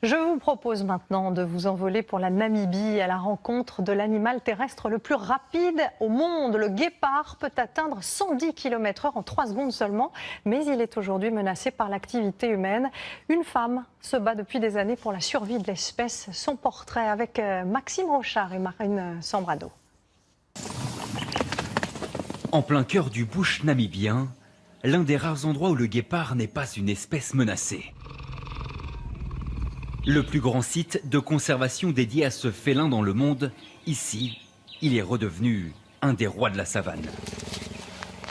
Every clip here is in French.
Je vous propose maintenant de vous envoler pour la Namibie à la rencontre de l'animal terrestre le plus rapide au monde. Le guépard peut atteindre 110 km/h en 3 secondes seulement, mais il est aujourd'hui menacé par l'activité humaine. Une femme se bat depuis des années pour la survie de l'espèce. Son portrait avec Maxime Rochard et Marine Sambrado. En plein cœur du bush namibien, l'un des rares endroits où le guépard n'est pas une espèce menacée. Le plus grand site de conservation dédié à ce félin dans le monde, ici, il est redevenu un des rois de la savane.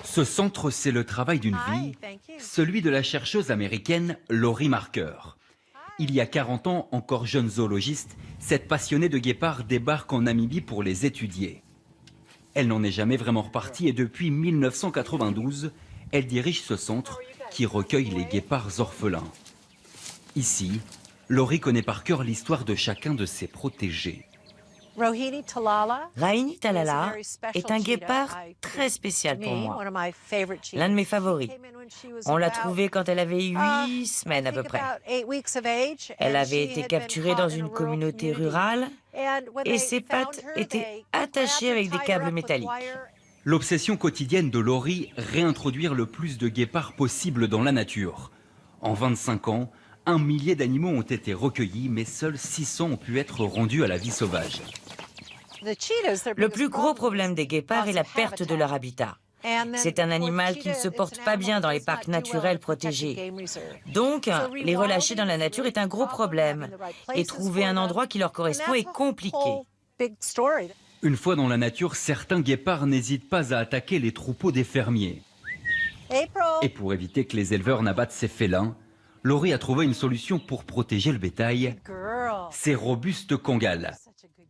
Ce centre, c'est le travail d'une vie, celui de la chercheuse américaine Laurie Marker. Il y a 40 ans, encore jeune zoologiste, cette passionnée de guépards débarque en Namibie pour les étudier. Elle n'en est jamais vraiment repartie et depuis 1992, elle dirige ce centre qui recueille les guépards orphelins. Ici, Laurie connaît par cœur l'histoire de chacun de ses protégés. Raini Talala est un guépard très spécial pour moi, l'un de mes favoris. On l'a trouvé quand elle avait 8 semaines à peu près. Elle avait été capturée dans une communauté rurale et ses pattes étaient attachées avec des câbles métalliques. L'obsession quotidienne de Laurie, réintroduire le plus de guépards possible dans la nature. En 25 ans, 1 millier d'animaux ont été recueillis, mais seuls 600 ont pu être rendus à la vie sauvage. Le plus gros problème des guépards est la perte de leur habitat. C'est un animal qui ne se porte pas bien dans les parcs naturels protégés. Donc, les relâcher dans la nature est un gros problème. Et trouver un endroit qui leur correspond est compliqué. Une fois dans la nature, certains guépards n'hésitent pas à attaquer les troupeaux des fermiers. Et pour éviter que les éleveurs n'abattent ces félins, Laurie a trouvé une solution pour protéger le bétail, ces robustes kangals.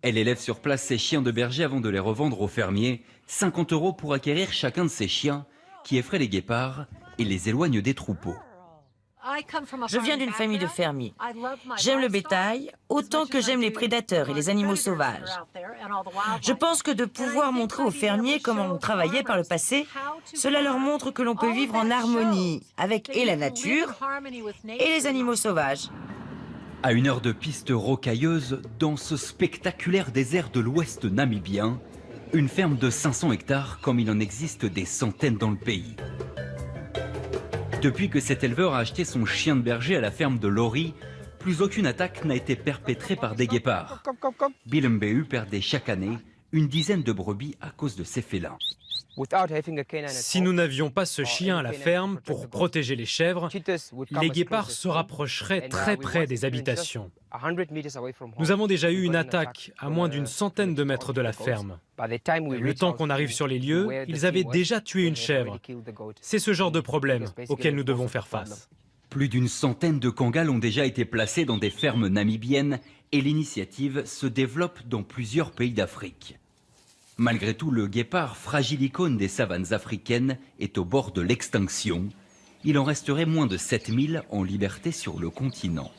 Elle élève sur place ses chiens de berger avant de les revendre aux fermiers. 50 € pour acquérir chacun de ces chiens qui effraient les guépards et les éloignent des troupeaux. Je viens d'une famille de fermiers. J'aime le bétail autant que j'aime les prédateurs et les animaux sauvages. Je pense que de pouvoir montrer aux fermiers comment on travaillait par le passé, cela leur montre que l'on peut vivre en harmonie avec et la nature et les animaux sauvages. À 1 heure de piste rocailleuse, dans ce spectaculaire désert de l'ouest namibien, une ferme de 500 hectares comme il en existe des centaines dans le pays. Depuis que cet éleveur a acheté son chien de berger à la ferme de Laurie, plus aucune attaque n'a été perpétrée par des guépards. Bilembeu perdait chaque année une dizaine de brebis à cause de ces félins. Si nous n'avions pas ce chien à la ferme pour protéger les chèvres, les guépards se rapprocheraient très près des habitations. Nous avons déjà eu une attaque à moins d'une centaine de mètres de la ferme. Le temps qu'on arrive sur les lieux, ils avaient déjà tué une chèvre. C'est ce genre de problème auquel nous devons faire face. Plus d'une centaine de kangals ont déjà été placés dans des fermes namibiennes et l'initiative se développe dans plusieurs pays d'Afrique. Malgré tout, le guépard, fragile icône des savanes africaines, est au bord de l'extinction. Il en resterait moins de 7000 en liberté sur le continent.